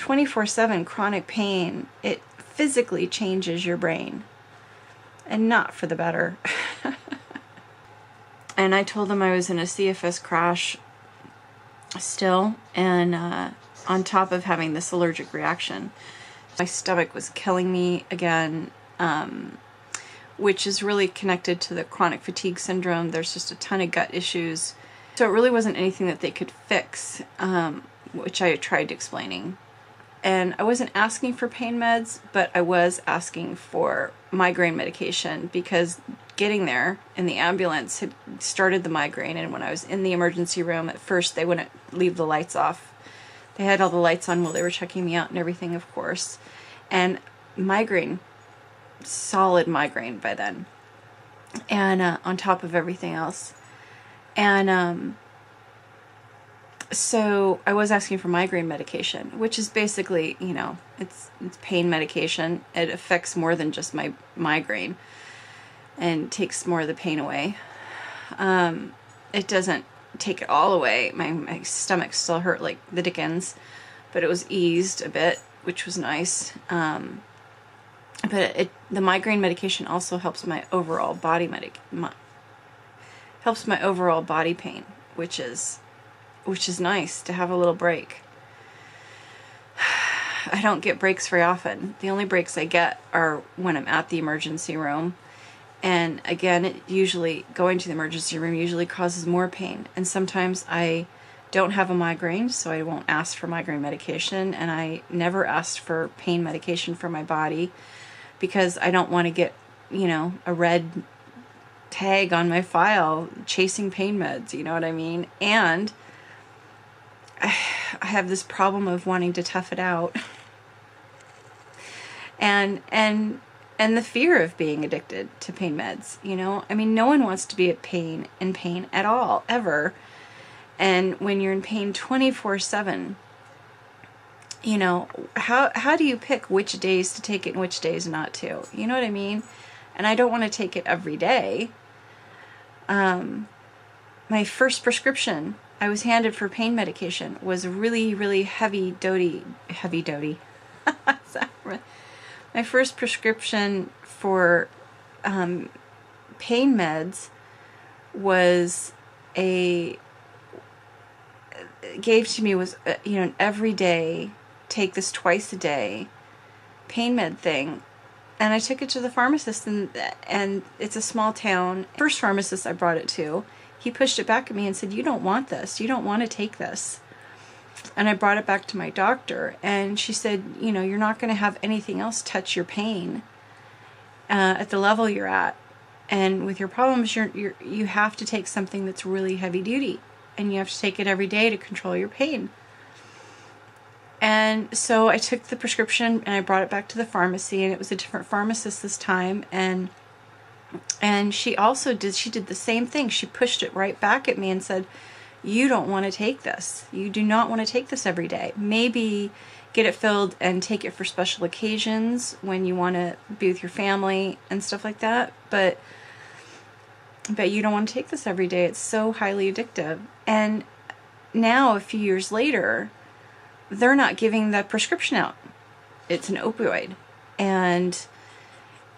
24/7 chronic pain, it physically changes your brain, and not for the better. And I told them I was in a CFS crash still, and on top of having this allergic reaction. My stomach was killing me again, which is really connected to the chronic fatigue syndrome. There's just a ton of gut issues. So it really wasn't anything that they could fix, which I tried explaining. And I wasn't asking for pain meds, but I was asking for migraine medication, because getting there in the ambulance had started the migraine. And when I was in the emergency room, at first they wouldn't leave the lights off. They had all the lights on while they were checking me out and everything, of course. And migraine, solid migraine by then. And on top of everything else. And so I was asking for migraine medication, which is basically, you know, it's pain medication. It affects more than just my migraine and takes more of the pain away. It doesn't take it all away. My stomach still hurt like the dickens, but it was eased a bit, which was nice. But the migraine medication also helps my overall body helps my overall body pain, which is nice to have a little break. I don't get breaks very often. The only breaks I get are when I'm at the emergency room. And again, going to the emergency room usually causes more pain. And sometimes I don't have a migraine, so I won't ask for migraine medication. And I never asked for pain medication for my body, because I don't want to get, you know, a red tag on my file chasing pain meds, you know what I mean? And I have this problem of wanting to tough it out. And the fear of being addicted to pain meds, you know? I mean, no one wants to be in pain at all, ever. And when you're in pain 24/7, you know, how do you pick which days to take it and which days not to? You know what I mean? And I don't want to take it every day. My first prescription I was handed for pain medication was a really, really heavy duty. My first prescription for pain meds was an everyday, take this twice a day pain med thing. And I took it to the pharmacist, and it's a small town. First pharmacist I brought it to, he pushed it back at me and said, "You don't want this. You don't want to take this." And I brought it back to my doctor, and she said, "You know, you're not going to have anything else touch your pain at the level you're at. And with your problems, you have to take something that's really heavy duty, and you have to take it every day to control your pain." And so I took the prescription and I brought it back to the pharmacy, and it was a different pharmacist this time. And she did the same thing. She pushed it right back at me and said, "You don't want to take this. You do not want to take this every day. Maybe get it filled and take it for special occasions when you want to be with your family and stuff like that. But you don't want to take this every day. It's so highly addictive." And now, a few years later, they're not giving the prescription out. It's an opioid. And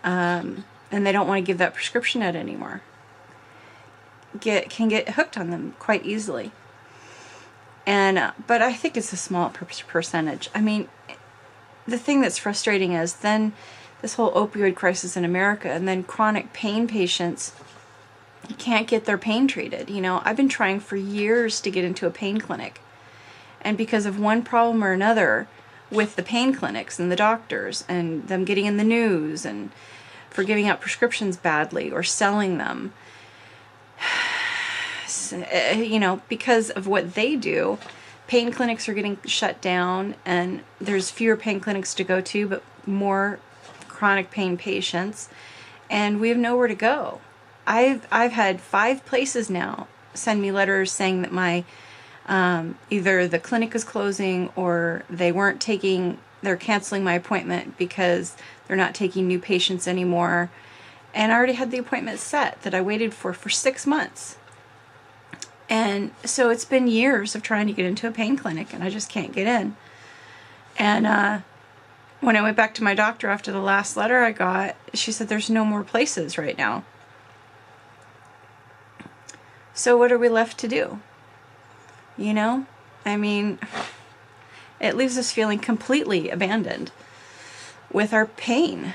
they don't want to give that prescription out anymore. Can get hooked on them quite easily. And but I think it's a small percentage. I mean, the thing that's frustrating is then this whole opioid crisis in America, and then chronic pain patients can't get their pain treated. You know, I've been trying for years to get into a pain clinic. And because of one problem or another with the pain clinics and the doctors and them getting in the news and for giving out prescriptions badly or selling them, you know, because of what they do, pain clinics are getting shut down, and there's fewer pain clinics to go to, but more chronic pain patients, and we have nowhere to go. I've had 5 places now send me letters saying that my either the clinic is closing, or they're canceling my appointment because they're not taking new patients anymore. And I already had the appointment set that I waited for 6 months. And so it's been years of trying to get into a pain clinic, and I just can't get in. And when I went back to my doctor after the last letter I got, she said there's no more places right now. So what are we left to do? You know? I mean, it leaves us feeling completely abandoned with our pain.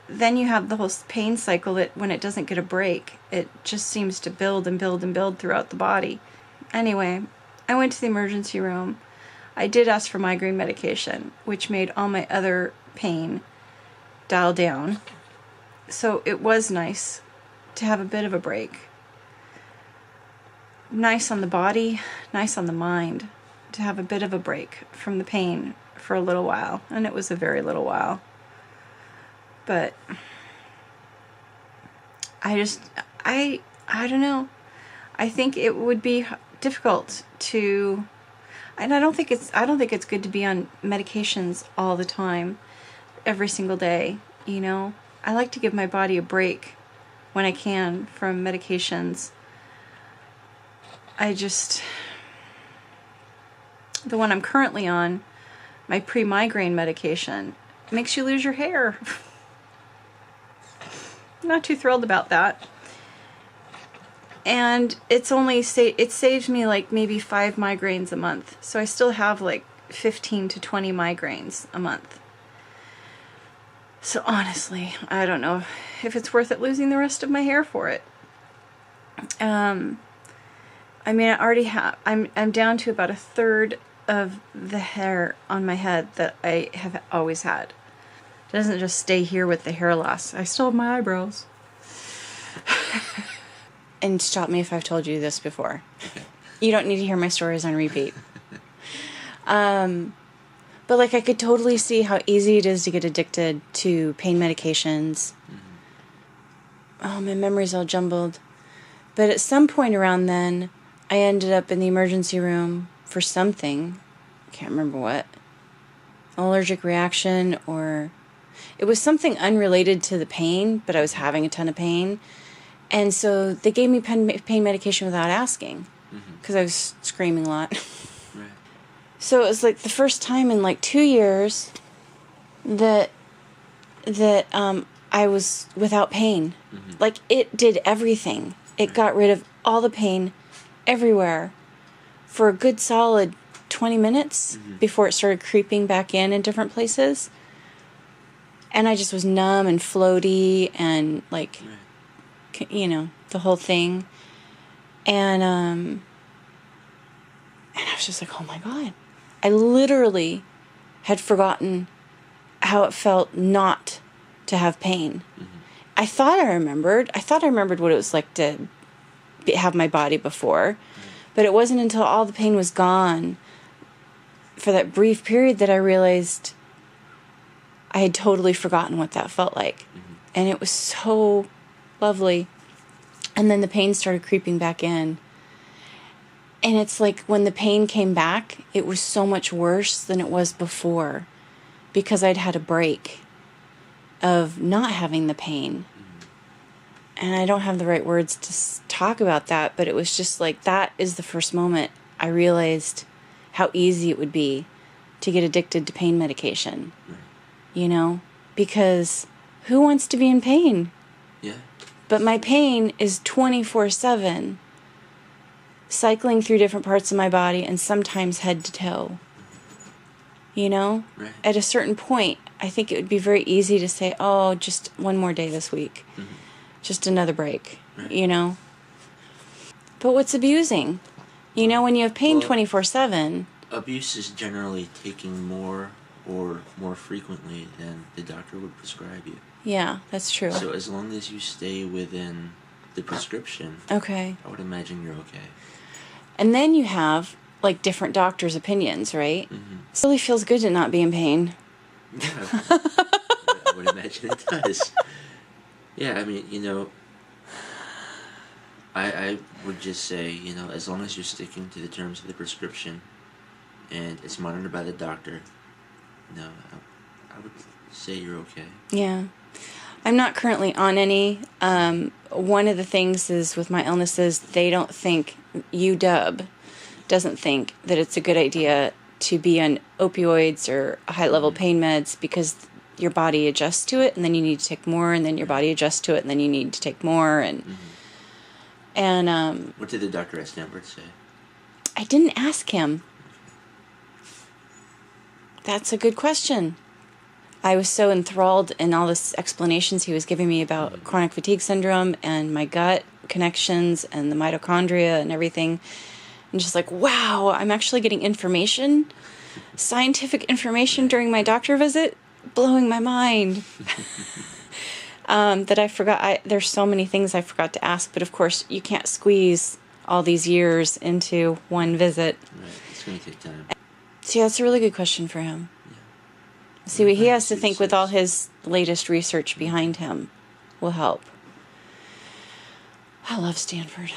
Then you have the whole pain cycle that when it doesn't get a break, it just seems to build and build and build throughout the body. Anyway, I went to the emergency room. I did ask for migraine medication, which made all my other pain dial down. So it was nice to have a bit of a break. Nice on the body, nice on the mind, to have a bit of a break from the pain for a little while. And it was a very little while. But I don't know. I think it would be difficult to, and I don't think it's good to be on medications all the time, every single day, you know. I like to give my body a break when I can from medications. The one I'm currently on, my pre-migraine medication, makes you lose your hair. Not too thrilled about that. And it saves me like maybe 5 migraines a month. So I still have like 15 to 20 migraines a month. So honestly, I don't know if it's worth it losing the rest of my hair for it. I mean, I already have, I'm down to about 1/3 of the hair on my head that I have always had. It doesn't just stay here with the hair loss. I still have my eyebrows. And stop me if I've told you this before. You don't need to hear my stories on repeat. But like, I could totally see how easy it is to get addicted to pain medications. Oh, my memory's all jumbled. But at some point around then, I ended up in the emergency room for something. I can't remember what. An allergic reaction, or it was something unrelated to the pain, but I was having a ton of pain. And so they gave me pain medication without asking, because I was screaming a lot. Right. So it was like the first time in like 2 years that I was without pain. Like, it did everything. It got rid of all the pain everywhere for a good solid 20 minutes before it started creeping back in different places. And I just was numb and floaty and like, you know, the whole thing. And I was just like, oh my God. I literally had forgotten how it felt not to have pain. I thought I remembered what it was like to have my body before, but it wasn't until all the pain was gone for that brief period that I realized I had totally forgotten what that felt like. And it was so lovely. And then the pain started creeping back in. And it's like when the pain came back, it was so much worse than it was before, because I'd had a break of not having the pain. And I don't have the right words to talk about that, but it was just like, that is the first moment I realized how easy it would be to get addicted to pain medication. You know? Because who wants to be in pain? Yeah. But my pain is 24/7, cycling through different parts of my body and sometimes head to toe. You know? Right. At a certain point, I think it would be very easy to say, oh, just one more day this week. Just another break, you know? But what's abusing? You know, when you have pain 24/7... Abuse is generally taking more or more frequently than the doctor would prescribe you. Yeah, that's true. So as long as you stay within the prescription, okay, I would imagine you're okay. And then you have, like, different doctors' opinions, right? It really feels good to not be in pain. Yeah, I would imagine it does. Yeah, I mean, you know, I would just say, you know, as long as you're sticking to the terms of the prescription and it's monitored by the doctor, no, I would say you're okay. Yeah. I'm not currently on any. One of the things is with my illnesses, they don't think, UW doesn't think that it's a good idea to be on opioids or high-level pain meds because your body adjusts to it, and then you need to take more, and then your body adjusts to it, and then you need to take more, and what did the doctor at Stanford say? I didn't ask him. That's a good question. I was so enthralled in all this explanations he was giving me about chronic fatigue syndrome and my gut connections and the mitochondria and everything. And just like, wow, I'm actually getting information, scientific information during my doctor visit, blowing my mind. That I forgot. There's so many things I forgot to ask, but of course you can't squeeze all these years into one visit. Right, it's going to take time. So yeah, that's a really good question for him. Yeah. See what he has to think with all his latest research behind him will help. I love Stanford.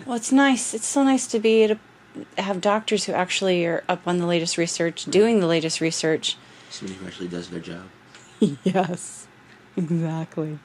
Well, it's nice. It's so nice to be able to have doctors who actually are up on the latest research, doing the latest research. Somebody who actually does their job. Yes, exactly.